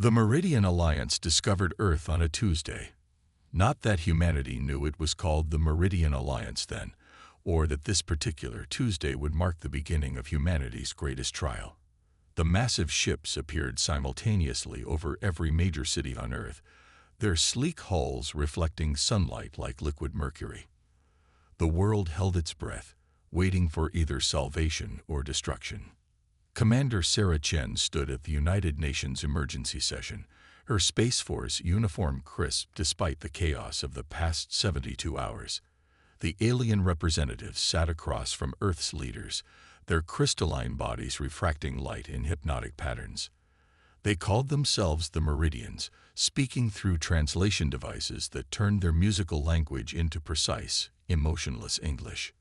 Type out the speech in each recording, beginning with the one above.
The Meridian Alliance discovered Earth on a Tuesday. Not that humanity knew it was called the Meridian Alliance then, or that this particular Tuesday would mark the beginning of humanity's greatest trial. The massive ships appeared simultaneously over every major city on Earth, their sleek hulls reflecting sunlight like liquid mercury. The world held its breath, waiting for either salvation or destruction. Commander Sarah Chen stood at the United Nations emergency session, her Space Force uniform crisp despite the chaos of the past 72 hours. The alien representatives sat across from Earth's leaders, their crystalline bodies refracting light in hypnotic patterns. They called themselves the Meridians, speaking through translation devices that turned their musical language into precise, emotionless English.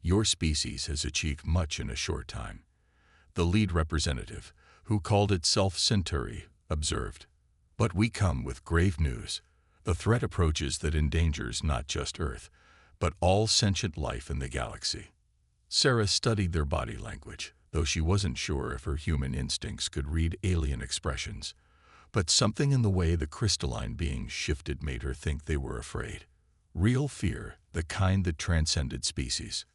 Your species has achieved much in a short time. The lead representative, who called itself Centauri, observed. But we come with grave news. The threat approaches that endangers not just Earth, but all sentient life in the galaxy. Sarah studied their body language, though she wasn't sure if her human instincts could read alien expressions. But something in the way the crystalline beings shifted made her think they were afraid. Real fear, the kind that transcended species.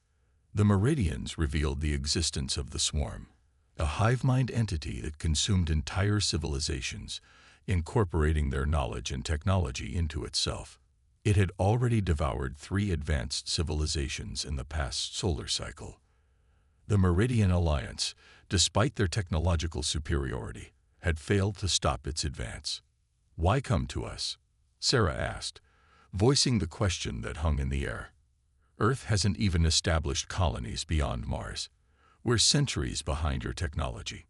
The Meridians revealed the existence of the swarm, a hive-mind entity that consumed entire civilizations, incorporating their knowledge and technology into itself. It had already devoured 3 advanced civilizations in the past solar cycle. The Meridian Alliance, despite their technological superiority, had failed to stop its advance. Why come to us? Sarah asked, voicing the question that hung in the air. Earth hasn't even established colonies beyond Mars. We're centuries behind your technology.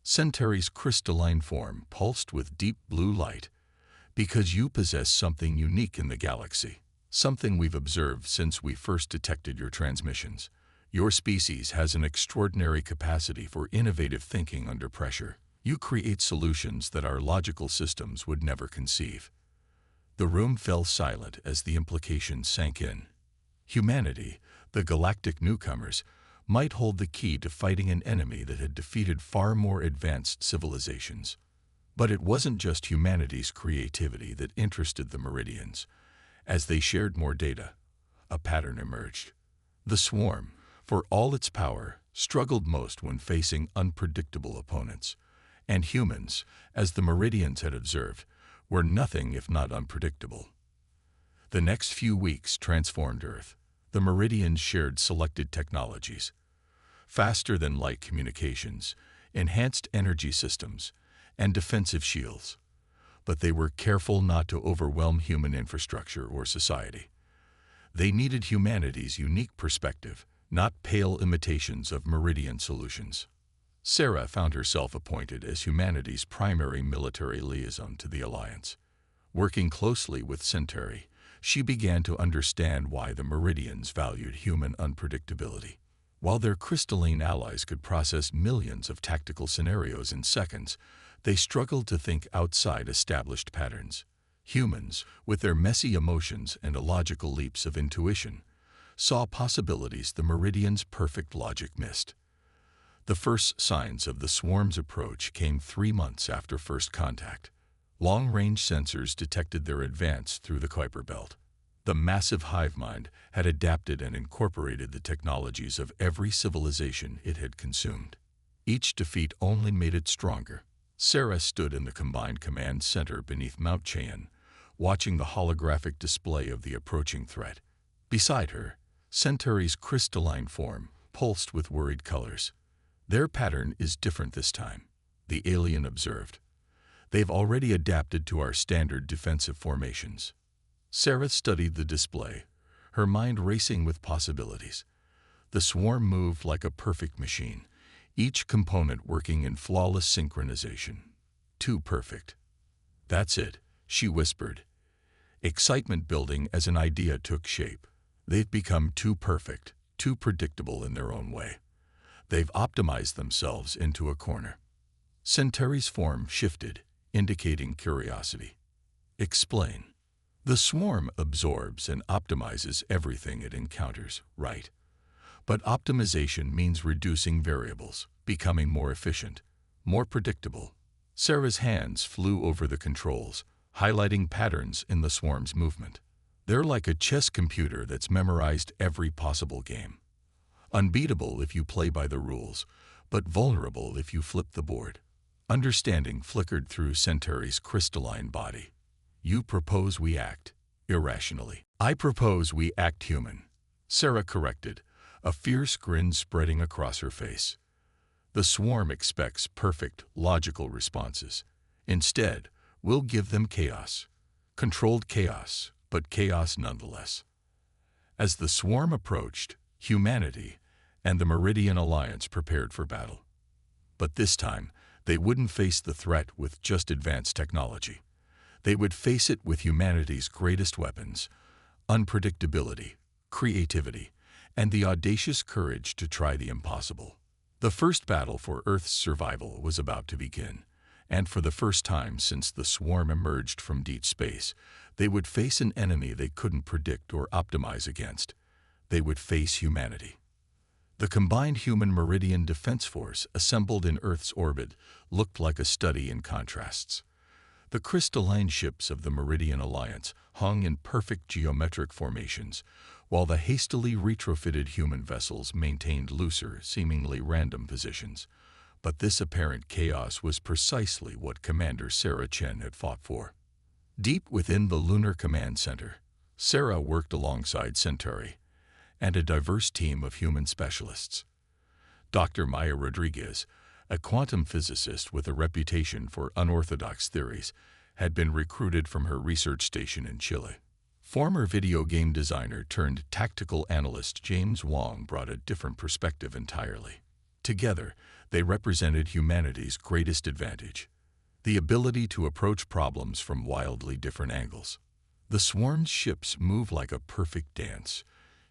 Centauri's crystalline form pulsed with deep blue light, because you possess something unique in the galaxy, something we've observed since we first detected your transmissions. Your species has an extraordinary capacity for innovative thinking under pressure. You create solutions that our logical systems would never conceive. The room fell silent as the implications sank in. Humanity, the galactic newcomers, might hold the key to fighting an enemy that had defeated far more advanced civilizations. But it wasn't just humanity's creativity that interested the Meridians. As they shared more data, a pattern emerged. The swarm, for all its power, struggled most when facing unpredictable opponents. And humans, as the Meridians had observed, were nothing if not unpredictable. The next few weeks transformed Earth. The Meridians shared selected technologies, faster-than-light communications, enhanced energy systems, and defensive shields. But they were careful not to overwhelm human infrastructure or society. They needed humanity's unique perspective, not pale imitations of Meridian solutions. Sarah found herself appointed as humanity's primary military liaison to the Alliance. Working closely with Centauri, she began to understand why the Meridians valued human unpredictability. While their crystalline allies could process millions of tactical scenarios in seconds, they struggled to think outside established patterns. Humans, with their messy emotions and illogical leaps of intuition, saw possibilities the Meridians' perfect logic missed. The first signs of the swarm's approach came 3 months after first contact. Long-range sensors detected their advance through the Kuiper Belt. The massive hive mind had adapted and incorporated the technologies of every civilization it had consumed. Each defeat only made it stronger. Sarah stood in the combined command center beneath Mount Cheyenne, watching the holographic display of the approaching threat. Beside her, Centauri's crystalline form pulsed with worried colors. Their pattern is different this time, the alien observed. They've already adapted to our standard defensive formations. Sarah studied the display, her mind racing with possibilities. The swarm moved like a perfect machine, each component working in flawless synchronization. Too perfect. That's it, she whispered, excitement building as an idea took shape. They've become too perfect, too predictable in their own way. They've optimized themselves into a corner. Centauri's form shifted, indicating curiosity. Explain. The swarm absorbs and optimizes everything it encounters, right? But optimization means reducing variables, becoming more efficient, more predictable. Sarah's hands flew over the controls, highlighting patterns in the swarm's movement. They're like a chess computer that's memorized every possible game. Unbeatable if you play by the rules, but vulnerable if you flip the board. Understanding flickered through Centauri's crystalline body. You propose we act irrationally. I propose we act human, Sarah corrected, a fierce grin spreading across her face. The swarm expects perfect, logical responses. Instead, we'll give them chaos. Controlled chaos, but chaos nonetheless. As the swarm approached, humanity and the Meridian Alliance prepared for battle. But this time, they wouldn't face the threat with just advanced technology. They would face it with humanity's greatest weapons: unpredictability, creativity, and the audacious courage to try the impossible. The first battle for Earth's survival was about to begin, and for the first time since the swarm emerged from deep space, they would face an enemy they couldn't predict or optimize against. They would face humanity. The combined human Meridian Defense Force assembled in Earth's orbit looked like a study in contrasts. The crystalline ships of the Meridian Alliance hung in perfect geometric formations, while the hastily retrofitted human vessels maintained looser, seemingly random positions. But this apparent chaos was precisely what Commander Sarah Chen had fought for. Deep within the Lunar Command Center, Sarah worked alongside Centauri and a diverse team of human specialists. Dr. Maya Rodriguez, a quantum physicist with a reputation for unorthodox theories, had been recruited from her research station in Chile. Former video game designer turned tactical analyst James Wong brought a different perspective entirely. Together, they represented humanity's greatest advantage: the ability to approach problems from wildly different angles. The swarm's ships move like a perfect dance,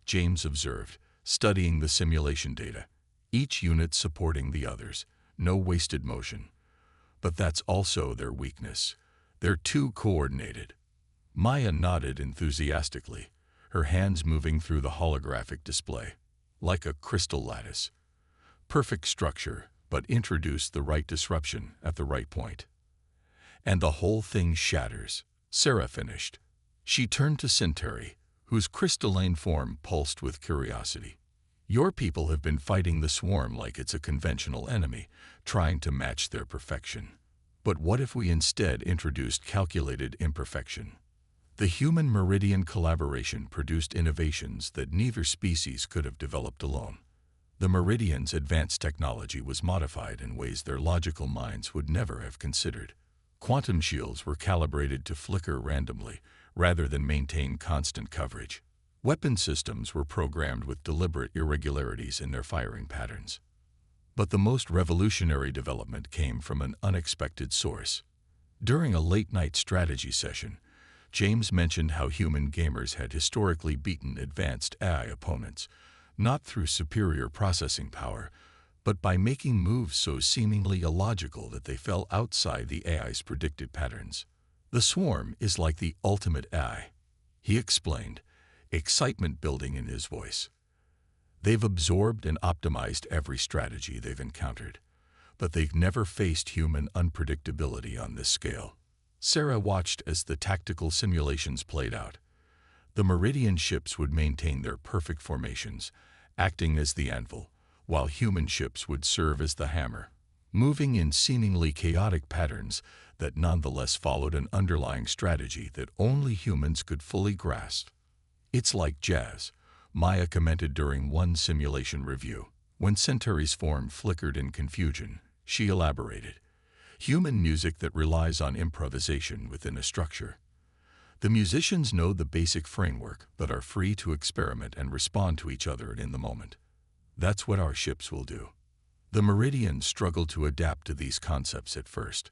James observed, studying the simulation data, each unit supporting the others, no wasted motion. But that's also their weakness. They're too coordinated. Maya nodded enthusiastically, her hands moving through the holographic display, like a crystal lattice. Perfect structure, but introduce the right disruption at the right point. And the whole thing shatters, Sarah finished. She turned to Centauri, whose crystalline form pulsed with curiosity. Your people have been fighting the swarm like it's a conventional enemy, trying to match their perfection. But what if we instead introduced calculated imperfection? The human Meridian collaboration produced innovations that neither species could have developed alone. The Meridian's advanced technology was modified in ways their logical minds would never have considered. Quantum shields were calibrated to flicker randomly, rather than maintain constant coverage. Weapon systems were programmed with deliberate irregularities in their firing patterns. But the most revolutionary development came from an unexpected source. During a late-night strategy session, James mentioned how human gamers had historically beaten advanced AI opponents, not through superior processing power, but by making moves so seemingly illogical that they fell outside the AI's predicted patterns. The swarm is like the ultimate AI, he explained, excitement building in his voice. They've absorbed and optimized every strategy they've encountered, but they've never faced human unpredictability on this scale. Sarah watched as the tactical simulations played out. The Meridian ships would maintain their perfect formations, acting as the anvil, while human ships would serve as the hammer, moving in seemingly chaotic patterns that nonetheless followed an underlying strategy that only humans could fully grasp. It's like jazz, Maya commented during one simulation review. When Centauri's form flickered in confusion, she elaborated. Human music that relies on improvisation within a structure. The musicians know the basic framework, but are free to experiment and respond to each other in the moment. That's what our ships will do. The Meridians struggled to adapt to these concepts at first.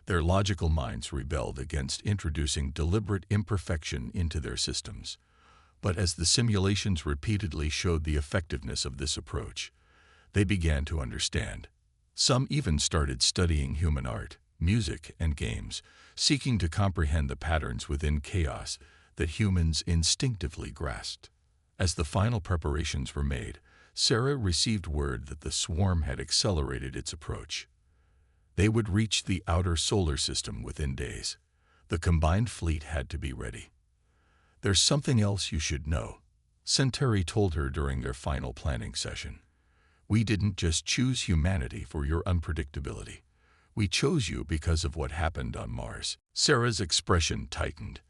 Their logical minds rebelled against introducing deliberate imperfection into their systems. But as the simulations repeatedly showed the effectiveness of this approach, they began to understand. Some even started studying human art, music, and games, seeking to comprehend the patterns within chaos that humans instinctively grasped. As the final preparations were made, Sarah received word that the swarm had accelerated its approach. They would reach the outer solar system within days. The combined fleet had to be ready. "There's something else you should know," Centauri told her during their final planning session. "We didn't just choose humanity for your unpredictability. We chose you because of what happened on Mars." Sarah's expression tightened.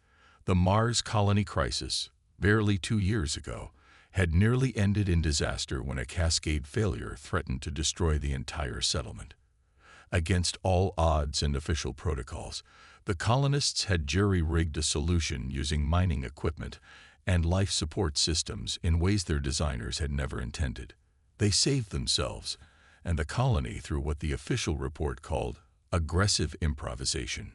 The Mars colony crisis, barely 2 years ago, had nearly ended in disaster when a cascade failure threatened to destroy the entire settlement. Against all odds and official protocols, the colonists had jury-rigged a solution using mining equipment and life support systems in ways their designers had never intended. They saved themselves and the colony through what the official report called aggressive improvisation.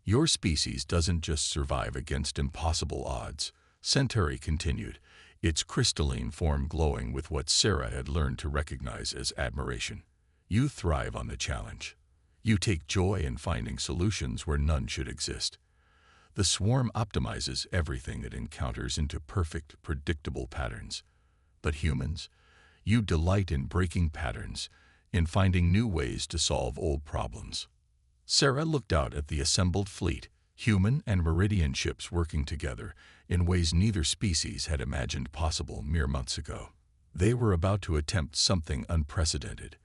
"Your species doesn't just survive against impossible odds," Centauri continued, its crystalline form glowing with what Sarah had learned to recognize as admiration. "You thrive on the challenge. You take joy in finding solutions where none should exist. The swarm optimizes everything it encounters into perfect, predictable patterns. But humans, you delight in breaking patterns, in finding new ways to solve old problems." Sarah looked out at the assembled fleet, human and Meridian ships working together in ways neither species had imagined possible mere months ago. They were about to attempt something unprecedented,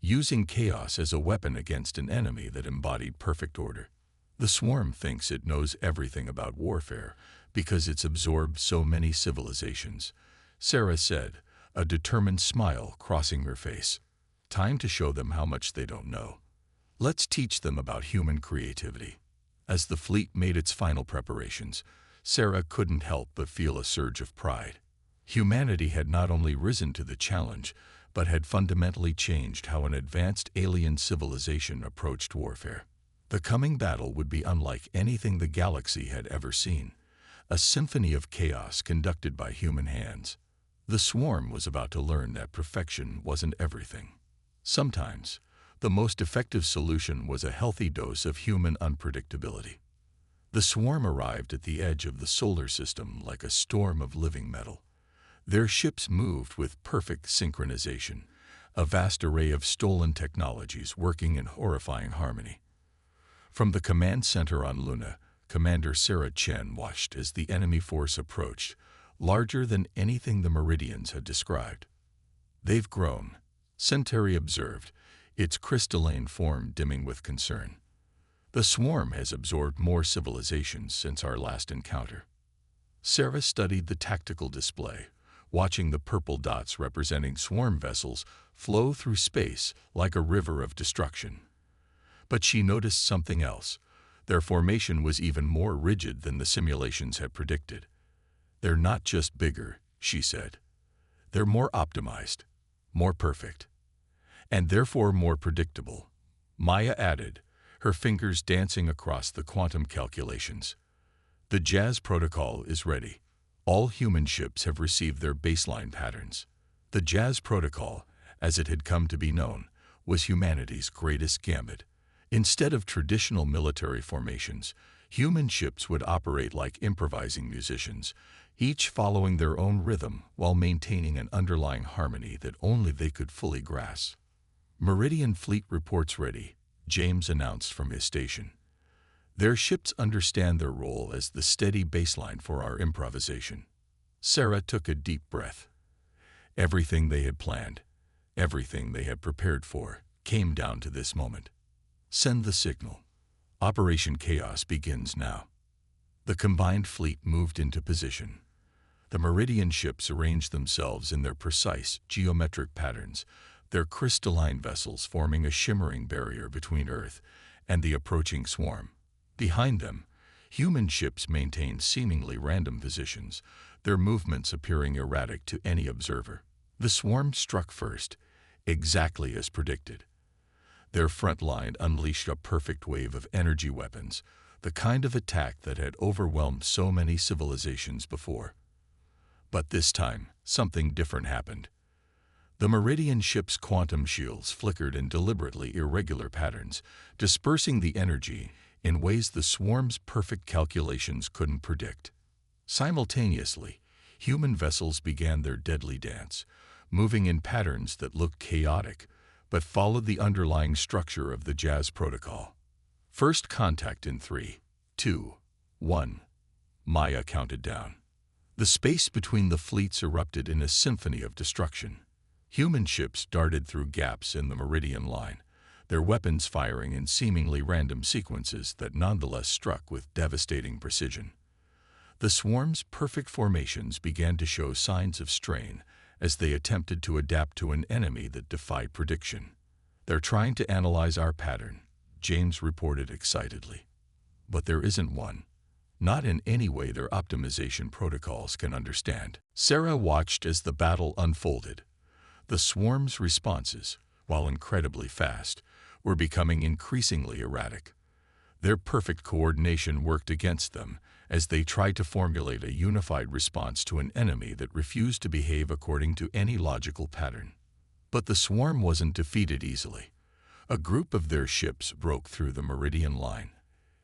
using chaos as a weapon against an enemy that embodied perfect order. "The swarm thinks it knows everything about warfare because it's absorbed so many civilizations," Sarah said, a determined smile crossing her face. "Time to show them how much they don't know. Let's teach them about human creativity." As the fleet made its final preparations, Sarah couldn't help but feel a surge of pride. Humanity had not only risen to the challenge, but had fundamentally changed how an advanced alien civilization approached warfare. The coming battle would be unlike anything the galaxy had ever seen, a symphony of chaos conducted by human hands. The swarm was about to learn that perfection wasn't everything. Sometimes, the most effective solution was a healthy dose of human unpredictability. The swarm arrived at the edge of the solar system like a storm of living metal. Their ships moved with perfect synchronization, a vast array of stolen technologies working in horrifying harmony. From the command center on Luna, Commander Sarah Chen watched as the enemy force approached, larger than anything the Meridians had described. "They've grown," Centauri observed, its crystalline form dimming with concern. "The swarm has absorbed more civilizations since our last encounter." Sarah studied the tactical display, watching the purple dots representing swarm vessels flow through space like a river of destruction. But she noticed something else. Their formation was even more rigid than the simulations had predicted. "They're not just bigger," she said. "They're more optimized, more perfect, and therefore more predictable," Maya added, her fingers dancing across the quantum calculations. "The Jazz protocol is ready. All human ships have received their baseline patterns." The Jazz protocol, as it had come to be known, was humanity's greatest gambit. Instead of traditional military formations, human ships would operate like improvising musicians, each following their own rhythm while maintaining an underlying harmony that only they could fully grasp. "Meridian fleet reports ready," James announced from his station. "Their ships understand their role as the steady baseline for our improvisation." Sarah took a deep breath. Everything they had planned, everything they had prepared for, came down to this moment. "Send the signal. Operation Chaos begins now." The combined fleet moved into position. The Meridian ships arranged themselves in their precise geometric patterns, their crystalline vessels forming a shimmering barrier between Earth and the approaching swarm. Behind them, human ships maintained seemingly random positions, their movements appearing erratic to any observer. The swarm struck first, exactly as predicted. Their front line unleashed a perfect wave of energy weapons, the kind of attack that had overwhelmed so many civilizations before. But this time, something different happened. The Meridian ship's quantum shields flickered in deliberately irregular patterns, dispersing the energy in ways the swarm's perfect calculations couldn't predict. Simultaneously, human vessels began their deadly dance, moving in patterns that looked chaotic, but followed the underlying structure of the Jazz Protocol. First contact in 3, 2, 1. Maya counted down. The space between the fleets erupted in a symphony of destruction. Human ships darted through gaps in the Meridian line, their weapons firing in seemingly random sequences that nonetheless struck with devastating precision. The swarm's perfect formations began to show signs of strain as they attempted to adapt to an enemy that defied prediction. "They're trying to analyze our pattern," James reported excitedly. "But there isn't one. Not in any way their optimization protocols can understand." Sarah watched as the battle unfolded. The swarm's responses, while incredibly fast, were becoming increasingly erratic. Their perfect coordination worked against them as they tried to formulate a unified response to an enemy that refused to behave according to any logical pattern. But the swarm wasn't defeated easily. A group of their ships broke through the Meridian line,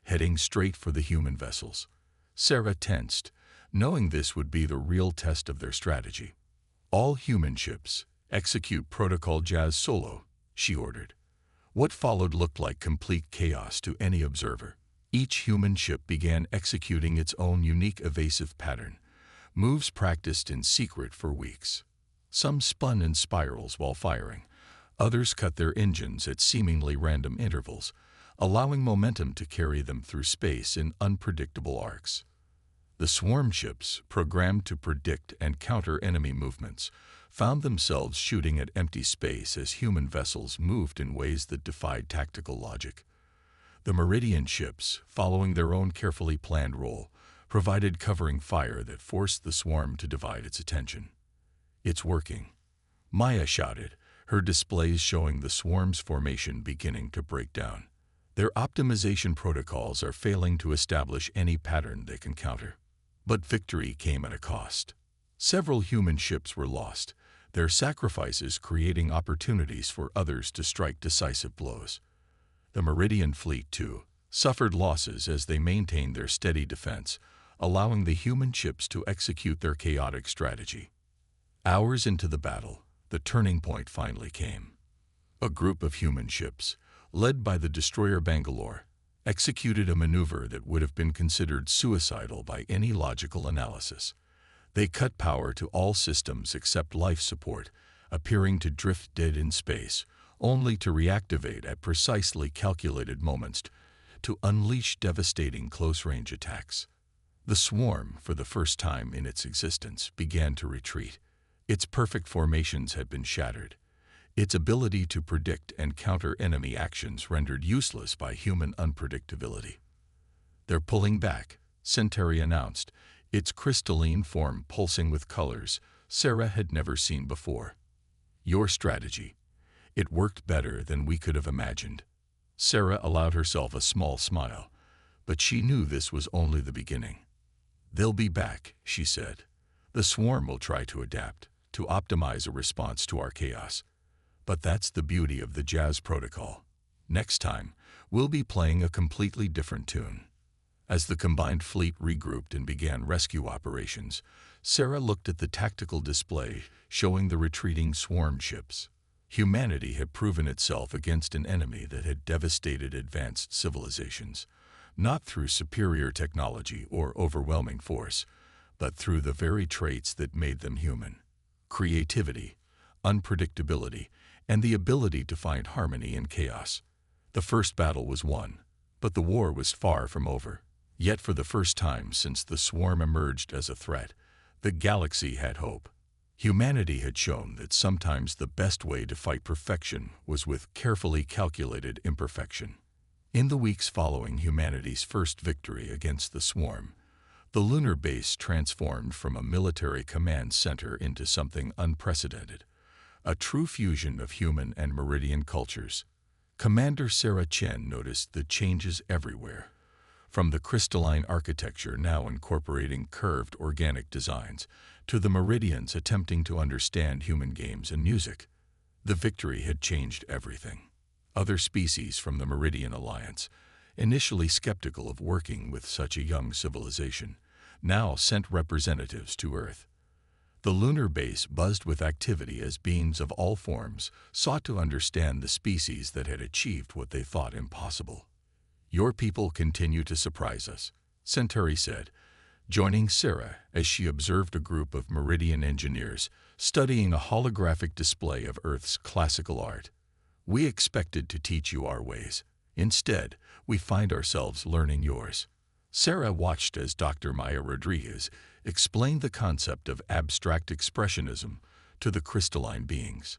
heading straight for the human vessels. Sarah tensed, knowing this would be the real test of their strategy. "All human ships, execute Protocol Jazz solo," she ordered. What followed looked like complete chaos to any observer. Each human ship began executing its own unique evasive pattern, moves practiced in secret for weeks. Some spun in spirals while firing. Others cut their engines at seemingly random intervals, allowing momentum to carry them through space in unpredictable arcs. The swarm ships, programmed to predict and counter enemy movements, found themselves shooting at empty space as human vessels moved in ways that defied tactical logic. The Meridian ships, following their own carefully planned role, provided covering fire that forced the swarm to divide its attention. "It's working," Maya shouted, her displays showing the swarm's formation beginning to break down. "Their optimization protocols are failing to establish any pattern they can counter." But victory came at a cost. Several human ships were lost, their sacrifices creating opportunities for others to strike decisive blows. The Meridian fleet, too, suffered losses as they maintained their steady defense, allowing the human ships to execute their chaotic strategy. Hours into the battle, the turning point finally came. A group of human ships, led by the destroyer Bangalore, executed a maneuver that would have been considered suicidal by any logical analysis. They cut power to all systems except life support, appearing to drift dead in space, only to reactivate at precisely calculated moments to unleash devastating close-range attacks. The swarm, for the first time in its existence, began to retreat. Its perfect formations had been shattered, its ability to predict and counter enemy actions rendered useless by human unpredictability. "They're pulling back," Centauri announced, its crystalline form pulsing with colors Sarah had never seen before. "Your strategy. It worked better than we could have imagined." Sarah allowed herself a small smile, but she knew this was only the beginning. "They'll be back," she said. "The swarm will try to adapt, to optimize a response to our chaos. But that's the beauty of the Jazz Protocol. Next time, we'll be playing a completely different tune." As the combined fleet regrouped and began rescue operations, Sarah looked at the tactical display showing the retreating swarm ships. Humanity had proven itself against an enemy that had devastated advanced civilizations, not through superior technology or overwhelming force, but through the very traits that made them human: creativity, unpredictability, and the ability to find harmony in chaos. The first battle was won, but the war was far from over. Yet for the first time since the swarm emerged as a threat, the galaxy had hope. Humanity had shown that sometimes the best way to fight perfection was with carefully calculated imperfection. In the weeks following humanity's first victory against the swarm, the lunar base transformed from a military command center into something unprecedented, a true fusion of human and Meridian cultures. Commander Sarah Chen noticed the changes everywhere, from the crystalline architecture now incorporating curved organic designs, to the Meridians attempting to understand human games and music. The victory had changed everything. Other species from the Meridian Alliance, initially skeptical of working with such a young civilization, now sent representatives to Earth. The lunar base buzzed with activity as beings of all forms sought to understand the species that had achieved what they thought impossible. "Your people continue to surprise us," Centauri said, joining Sarah as she observed a group of Meridian engineers studying a holographic display of Earth's classical art. "We expected to teach you our ways. Instead, we find ourselves learning yours." Sarah watched as Dr. Maya Rodriguez explained the concept of abstract expressionism to the crystalline beings.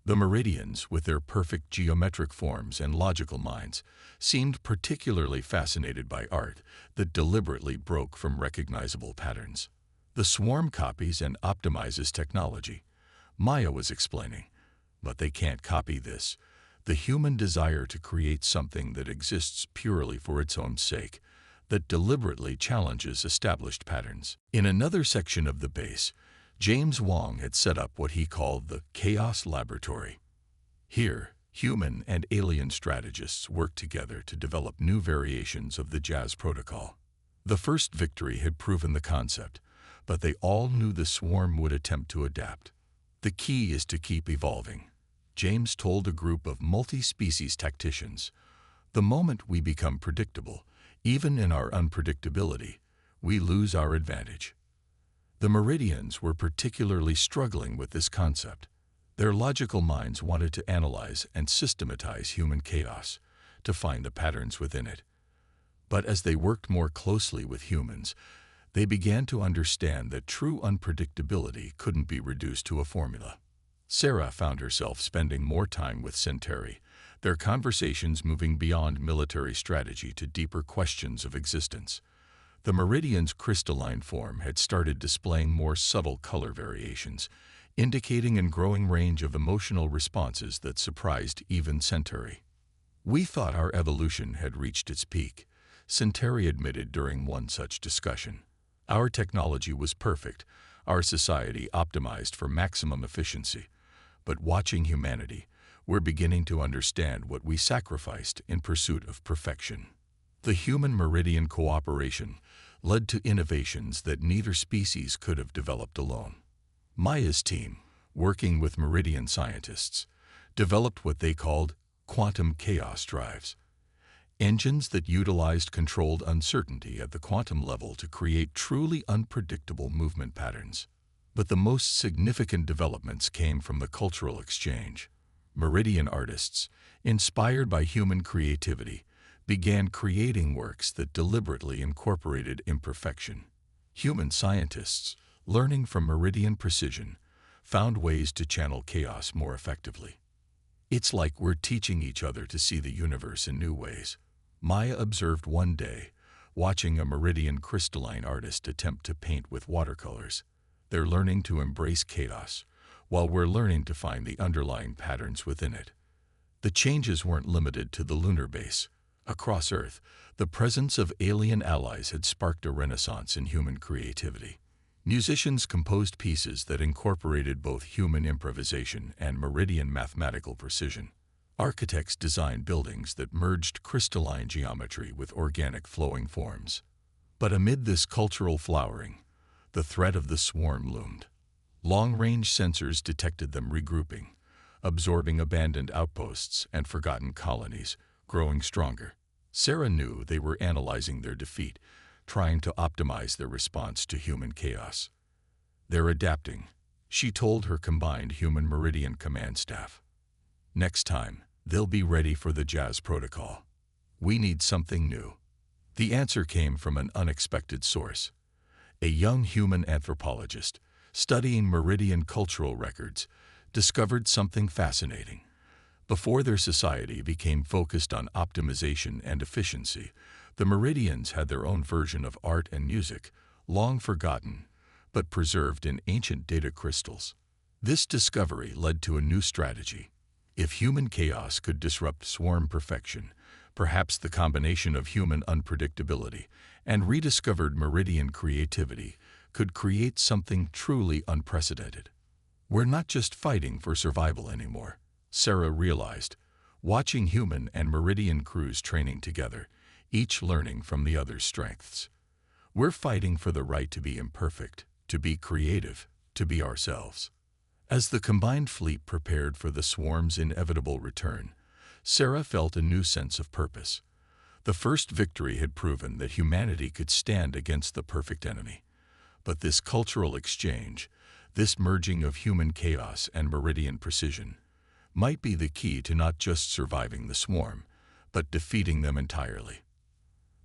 The Meridians, with their perfect geometric forms and logical minds, seemed particularly fascinated by art that deliberately broke from recognizable patterns. "The swarm copies and optimizes technology," Maya was explaining. "But they can't copy this. The human desire to create something that exists purely for its own sake, that deliberately challenges established patterns." In another section of the base, James Wong had set up what he called the Chaos Laboratory. Here, human and alien strategists worked together to develop new variations of the Jazz Protocol. The first victory had proven the concept, but they all knew the swarm would attempt to adapt. "The key is to keep evolving," James told a group of multi-species tacticians. "The moment we become predictable, even in our unpredictability, we lose our advantage." The Meridians were particularly struggling with this concept. Their logical minds wanted to analyze and systematize human chaos, to find the patterns within it. But as they worked more closely with humans, they began to understand that true unpredictability couldn't be reduced to a formula. Sarah found herself spending more time with Centauri, their conversations moving beyond military strategy to deeper questions of existence. The Meridian's crystalline form had started displaying more subtle color variations, indicating a growing range of emotional responses that surprised even Centauri. "We thought our evolution had reached its peak," Centauri admitted during one such discussion. "Our technology was perfect, our society optimized for maximum efficiency. But watching humanity, we're beginning to understand what we sacrificed in pursuit of perfection." The human-Meridian cooperation led to innovations that neither species could have developed alone. Maya's team, working with Meridian scientists, developed what they called quantum chaos drives, engines that utilized controlled uncertainty at the quantum level to create truly unpredictable movement patterns. But the most significant developments came from the cultural exchange. Meridian artists, inspired by human creativity, began creating works that deliberately incorporated imperfection. Human scientists, learning from Meridian precision, found ways to channel chaos more effectively. "It's like we're teaching each other to see the universe in new ways," Maya observed one day, watching a Meridian crystalline artist attempt to paint with watercolors. "They're learning to embrace chaos, while we're learning to find the underlying patterns within it." The changes weren't limited to the lunar base. Across Earth, the presence of alien allies had sparked a renaissance in human creativity. Musicians composed pieces that incorporated both human improvisation and Meridian mathematical precision. Architects designed buildings that merged crystalline geometry with organic flowing forms. But amid this cultural flowering, the threat of the swarm loomed. Long-range sensors detected them regrouping, absorbing abandoned outposts and forgotten colonies, growing stronger. Sarah knew they were analyzing their defeat, trying to optimize their response to human chaos. "They're adapting," she told her combined human Meridian command staff. "Next time, they'll be ready for the Jazz Protocol. We need something new." The answer came from an unexpected source. A young human anthropologist, studying Meridian cultural records, discovered something fascinating. Before their society became focused on optimization and efficiency, the Meridians had their own version of art and music, long forgotten, but preserved in ancient data crystals. This discovery led to a new strategy. If human chaos could disrupt swarm perfection, perhaps the combination of human unpredictability and rediscovered Meridian creativity could create something truly unprecedented. "We're not just fighting for survival anymore," Sarah realized, watching human and Meridian crews training together, each learning from the other's strengths. "We're fighting for the right to be imperfect, to be creative, to be ourselves. As the combined fleet prepared for the swarm's inevitable return, Sarah felt a new sense of purpose. The first victory had proven that humanity could stand against the perfect enemy. But this cultural exchange, this merging of human chaos and meridian precision, might be the key to not just surviving the swarm, but defeating them entirely.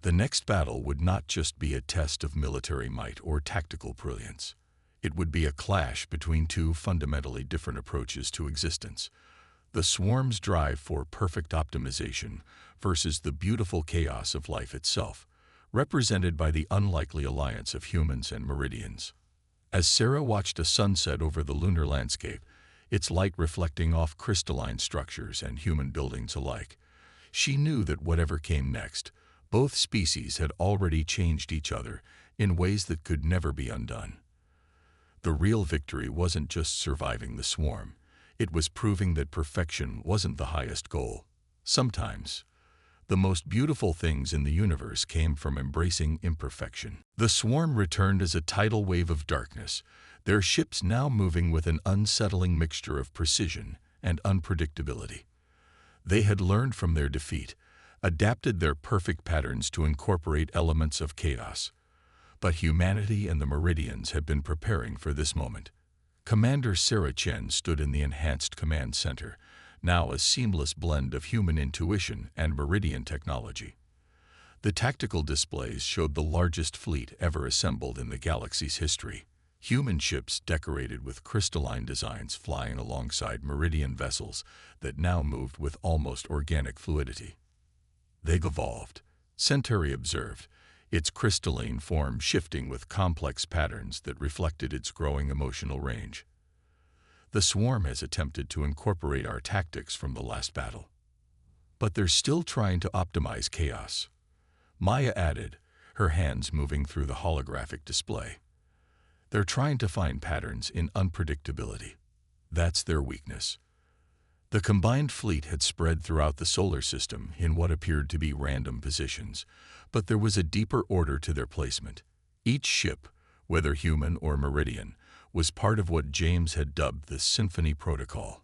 The next battle would not just be a test of military might or tactical brilliance. It would be a clash between two fundamentally different approaches to existence: the swarm's drive for perfect optimization versus the beautiful chaos of life itself, represented by the unlikely alliance of humans and meridians. As Sarah watched a sunset over the lunar landscape, its light reflecting off crystalline structures and human buildings alike, she knew that whatever came next, both species had already changed each other in ways that could never be undone. The real victory wasn't just surviving the swarm. It was proving that perfection wasn't the highest goal. Sometimes, the most beautiful things in the universe came from embracing imperfection. The swarm returned as a tidal wave of darkness, their ships now moving with an unsettling mixture of precision and unpredictability. They had learned from their defeat, adapted their perfect patterns to incorporate elements of chaos. But humanity and the Meridians had been preparing for this moment. Commander Sarah Chen stood in the enhanced command center, now a seamless blend of human intuition and Meridian technology. The tactical displays showed the largest fleet ever assembled in the galaxy's history. Human ships decorated with crystalline designs flying alongside Meridian vessels that now moved with almost organic fluidity. They'd evolved, Centauri observed, its crystalline form shifting with complex patterns that reflected its growing emotional range. The swarm has attempted to incorporate our tactics from the last battle. But they're still trying to optimize chaos, Maya added, her hands moving through the holographic display. They're trying to find patterns in unpredictability. That's their weakness. The combined fleet had spread throughout the solar system in what appeared to be random positions, but there was a deeper order to their placement. Each ship, whether human or Meridian, was part of what James had dubbed the Symphony Protocol,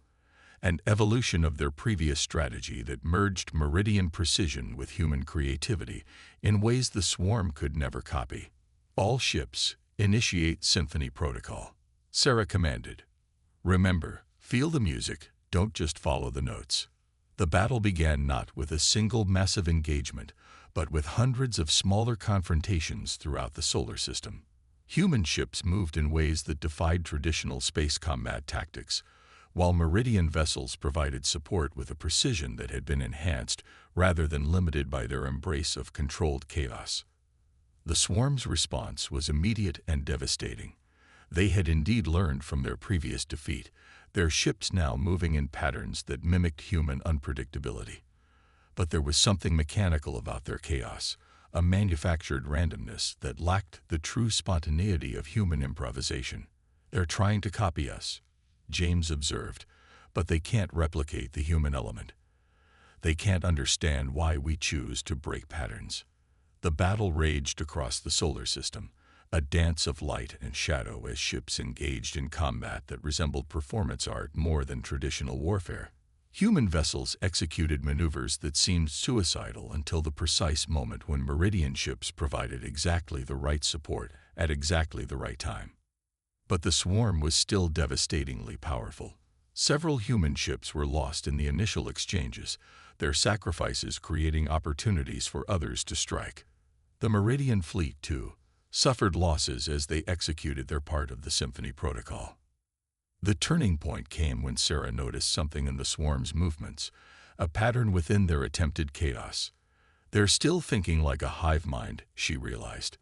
an evolution of their previous strategy that merged Meridian precision with human creativity in ways the swarm could never copy. All ships, initiate Symphony Protocol, Sarah commanded. Remember, feel the music, don't just follow the notes. The battle began not with a single massive engagement, but with hundreds of smaller confrontations throughout the solar system. Human ships moved in ways that defied traditional space combat tactics, while Meridian vessels provided support with a precision that had been enhanced rather than limited by their embrace of controlled chaos. The swarm's response was immediate and devastating. They had indeed learned from their previous defeat, their ships now moving in patterns that mimicked human unpredictability. But there was something mechanical about their chaos, a manufactured randomness that lacked the true spontaneity of human improvisation. They're trying to copy us, James observed, but they can't replicate the human element. They can't understand why we choose to break patterns. The battle raged across the solar system, a dance of light and shadow as ships engaged in combat that resembled performance art more than traditional warfare. Human vessels executed maneuvers that seemed suicidal until the precise moment when Meridian ships provided exactly the right support at exactly the right time. But the swarm was still devastatingly powerful. Several human ships were lost in the initial exchanges, their sacrifices creating opportunities for others to strike. The Meridian fleet, too, suffered losses as they executed their part of the Symphony Protocol. The turning point came when Sarah noticed something in the swarm's movements, a pattern within their attempted chaos. They're still thinking like a hive mind, she realized.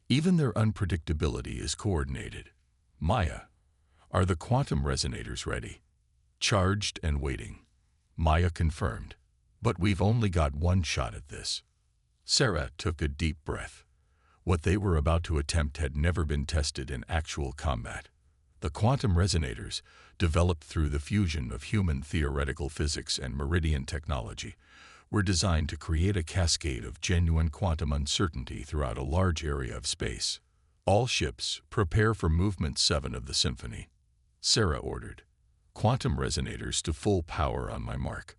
Even their unpredictability is coordinated. Maya, are the quantum resonators ready? Charged and waiting. Maya confirmed. But we've only got one shot at this. Sarah took a deep breath. What they were about to attempt had never been tested in actual combat. The quantum resonators, developed through the fusion of human theoretical physics and Meridian technology, were designed to create a cascade of genuine quantum uncertainty throughout a large area of space. All ships, prepare for Movement 7 of the Symphony. Sarah ordered. Quantum resonators to full power on my mark.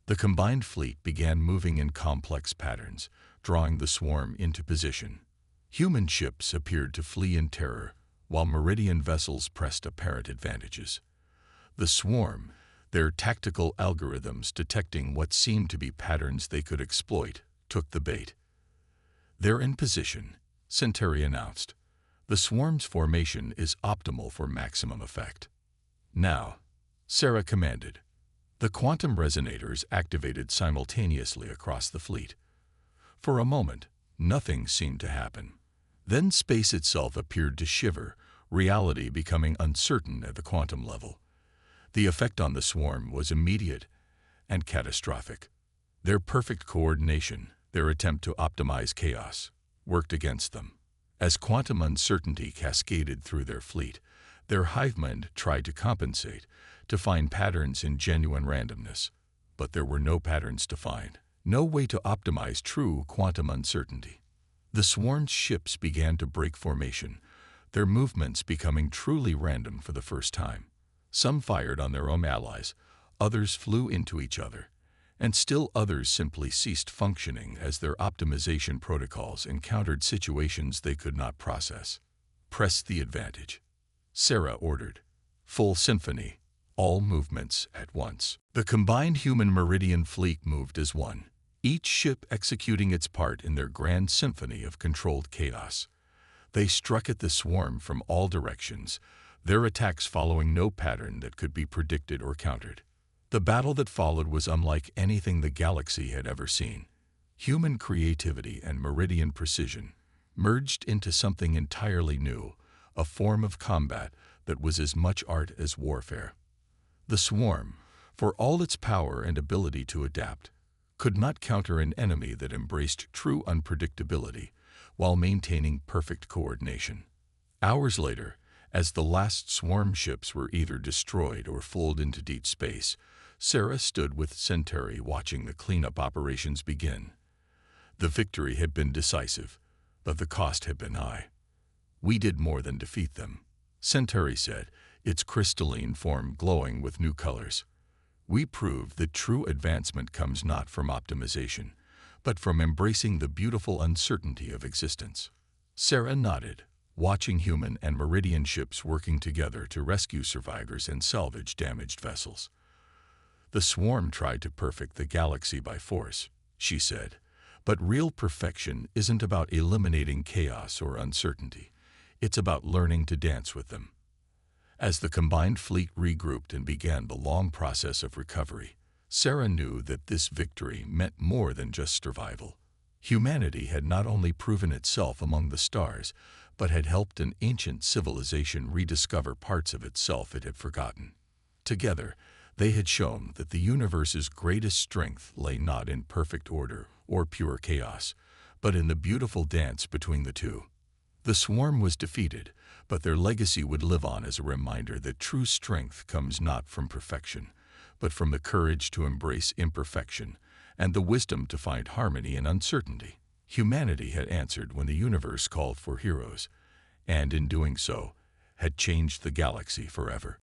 The combined fleet began moving in complex patterns, drawing the swarm into position. Human ships appeared to flee in terror, while Meridian vessels pressed apparent advantages. The swarm, their tactical algorithms detecting what seemed to be patterns they could exploit, took the bait. "They're in position," Centauri announced. "The swarm's formation is optimal for maximum effect." "Now," Sarah commanded. The quantum resonators activated simultaneously across the fleet. For a moment, nothing seemed to happen. Then space itself appeared to shiver, reality becoming uncertain at the quantum level. The effect on the swarm was immediate and catastrophic. Their perfect coordination, their attempt to optimize chaos, worked against them. As quantum uncertainty cascaded through their fleet, their hive mind tried to compensate, to find patterns in genuine randomness. But there were no patterns to find, no way to optimize true quantum uncertainty. The swarm's ships began to break formation, their movements becoming truly random for the first time. Some fired on their own allies, others flew into each other, and still others simply ceased functioning as their optimization protocols encountered situations they could not process. "Press the advantage," Sarah ordered. "Full symphony, all movements at once." The combined human Meridian fleet moved as one, each ship executing its part in their grand symphony of controlled chaos. They struck at the swarm from all directions, their attacks following no pattern that could be predicted or countered. The battle that followed was unlike anything the galaxy had ever seen. Human creativity and Meridian precision merged into something entirely new, a form of combat that was as much art as warfare. The swarm, for all its power and ability to adapt, could not counter an enemy that embraced true unpredictability while maintaining perfect coordination. Hours later, as the last swarm ships were either destroyed or pulled into deep space, Sarah stood with Centauri watching the cleanup operations begin. The victory had been decisive, but the cost had been high. "We did more than defeat them," Centauri said, its crystalline form glowing with new colors. "We proved that true advancement comes not from optimization, but from embracing the beautiful uncertainty of existence." Sarah nodded, watching human and Meridian ships working together to rescue survivors and salvage damaged vessels. "The swarm tried to perfect the galaxy by force," she said, "but real perfection isn't about eliminating chaos or uncertainty. It's about learning to dance with them." As the combined fleet regrouped and began the long process of recovery, Sarah knew that this victory meant more than just survival. Humanity had not only proven itself among the stars, but had helped an ancient civilization rediscover parts of itself it had forgotten. Together, they had shown that the universe's greatest strength lay not in perfect order or pure chaos, but in the beautiful dance between the two. The swarm was defeated, but their legacy would live on as a reminder that true strength comes not from perfection, but from the courage to embrace imperfection and the wisdom to find harmony in uncertainty. Humanity had answered when the universe called for heroes, and in doing so, had changed the galaxy forever.